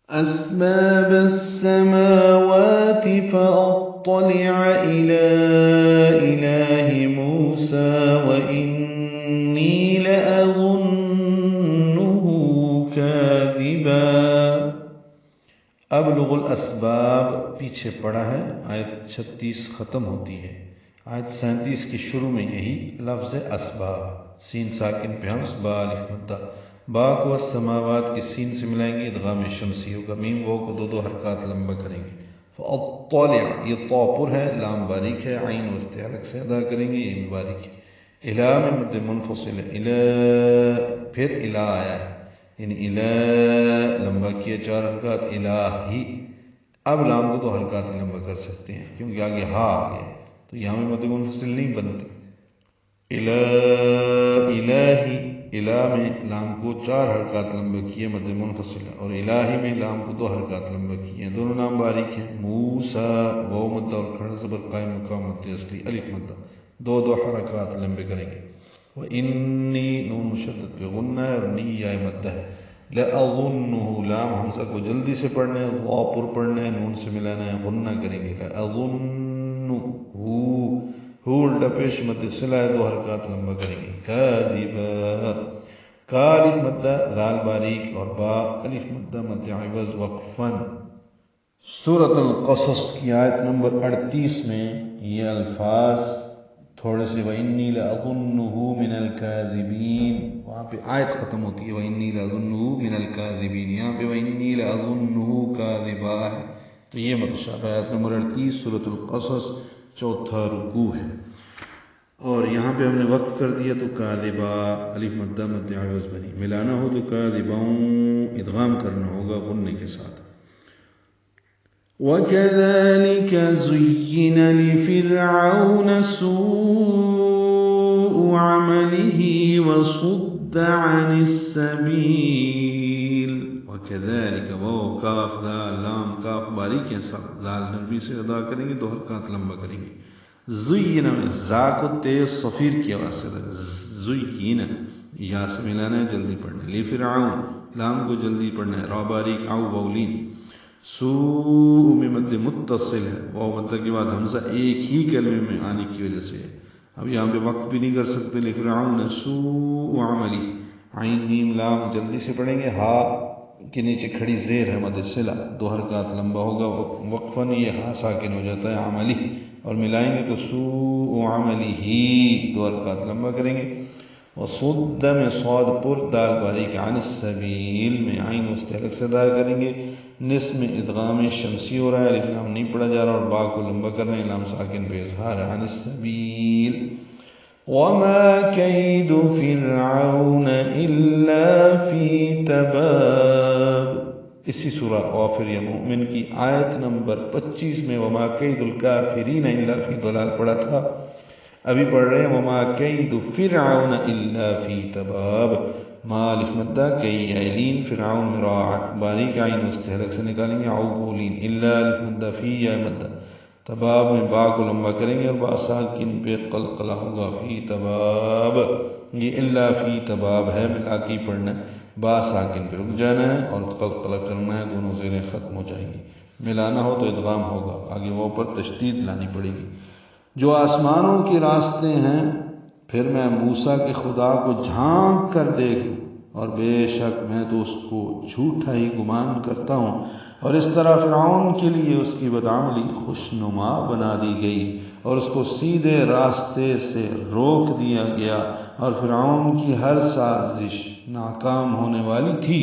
أسباب السماوات فأطلع إلى إله موسى وإني لأظنه كاذبا۔ ابلغ الاسباب پیچھے پڑا ہے، آیت 36 ختم ہوتی ہے۔ آیت 37 کی شروع میں یہی لفظ اسباب، سین ساکن پہ ہمز با الف مدہ، با کو السماوات کی سین سے ملائیں گے، ادغام شمسی ہوگا، میم وہ کو دو حرکات لمبا کریں گے۔ فاطلع یہ طا پر ہے، لام باریک ہے، عین وسط حلق سے ادا کریں گے، یہ بھی باریک ہے۔ الہ میں مد منفصل ہے، الہ پھر الہ آیا ہے، یعنی الہ لمبا کیا 4 حرکات، الہی۔ اب لام کو 2 حرکات لمبا کر سکتے ہیں کیونکہ آگے ہا آ گیا، تو یہاں میں مد منفصل نہیں بنتی۔ الہی، الہ میں لام کو 4 حرکات لمبا کیے، مد منفصل، اور الہی میں لام کو 2 حرکات لمبا کیے، دونوں نام باریک ہیں۔ موسیٰ واو مدہ اور کھڑا زبر قائم مقام مد اصلی الف مدہ، 2 حرکات لمبے کریں گے۔ وَإِنِّي نون مشدد پہ غنہ ہے اور نی یا مدہ ہے۔ لَأَظُنُّهُ لام حمزہ کو جلدی سے پڑھنا ہے، وا پر پڑھنا ہے، نون سے ملانا ہے، غنہ کریں گے۔ لَأَظُنُّهُ ہو الٹا پیش مد صلہ ہے، 2 حرکات لمبا کریں گے۔ کاذبا، کا الف مدہ ذال باریک اور با الف مدہ مد عوض وقفاً۔ سورۃ القصص کی آیت نمبر 38 میں یہ الفاظ تھوڑے سے وَإِنِّي لَأَظُنُّهُ مِنَ الْكَاذِبِينَ، وہاں پہ آیت ختم ہوتی ہے وَإِنِّي لَأَظُنُّهُ مِنَ الْكَاذِبِينَ، یہاں پہ وَإِنِّي لَأَظُنُّهُ كَاذِبًا ہے، تو یہ متشابہ آیت نمبر 38 سورۃ القصص 4تھا رکوع ہے، اور یہاں پہ ہم نے وقف کر دیا تو کاذبا الف مدہ مد عوض بنی، ملانا ہو تو کاذباؤں ادغام کرنا ہوگا غنّے کے ساتھ۔ وَكَذَلِكَ زُيِّنَ لِفِرْعَوْنَ سُوءُ عَمَلِهِ وَصُدَّ عَنِ السَّبِيلِ۔ وَكَذَلِكَ واو کاف ذال لام کاف باریک ہے، ذال نرمی سے ادا کریں گے، 2 حرکات لمبا کریں گے۔ زُيِّنَ میں زا کو تیز صفیر کی آواز سے ادا، زُيِّنَ یا سے ملانا ہے، جلدی پڑھنا ہے۔ لِفِرْعَوْن لام کو جلدی پڑھنا ہے، را باریک او واولین۔ سوء میں مد متصل ہے، واو مدہ کے بعد حمزہ ایک ہی کلمے میں آنے کی وجہ سے ہے، اب یہاں پہ وقت بھی نہیں کر سکتے۔ لِفِرْعَوْنَ سُوءُ عَمَلِهِ، عین میم لام جلدی سے پڑھیں گے، ہا کے نیچے کھڑی زیر ہے مد صلہ، 2 حرکات لمبا ہوگا، وقفاً یہ ہا ساکن ہو جاتا ہے عملی، اور ملائیں گے تو سوء عملہ 2 حرکات لمبا کریں گے۔ وصد میں صاد پر دال باریک، عن السبیل میں عین وسط حلق سے ادا کریں گے، نصف میں ادغام شمسی ہو رہا ہے، الف لام نہیں پڑھا جا رہا، اور با کو لمبا کر رہے ہیں، لام ساکن پہ اظہار ہے، عن السبیل۔ وما كيد فرعون الا في تباب، اسی سورہ غافر یا مومن کی آیت نمبر 25 میں وما كيد الكافرین الا فی ضلال پڑھا تھا، ابھی پڑھ رہے ہیں وما كيد فرعون الا فی تباب، ما الف مدہ کئی عیلین، فرعون را باریک عین وسط حلق سے نکالیں گے، عوبولین، الا الف مدہ فی یا مدہ، تباب میں با کو لمبا کریں گے اور با ساکن پہ قلقلہ ہوگا، فی تباب، یہ الا فی تباب ہے، ملا کے پڑھنا ہے، با ساکن پہ رک جانا ہے اور قلقلہ کرنا ہے، دونوں زیریں ختم ہو جائیں گی، ملانا ہو تو ادغام ہوگا، آگے وہ پر تشدید لانی پڑے گی۔ جو آسمانوں کے راستے ہیں پھر میں موسیٰ کے خدا کو جھانک کر دیکھ لوں، اور بے شک میں تو اس کو جھوٹا ہی گمان کرتا ہوں، اور اس طرح فرعون کے لیے اس کی بدعملی خوشنما بنا دی گئی، اور اس کو سیدھے راستے سے روک دیا گیا، اور فرعون کی ہر سازش ناکام ہونے والی تھی۔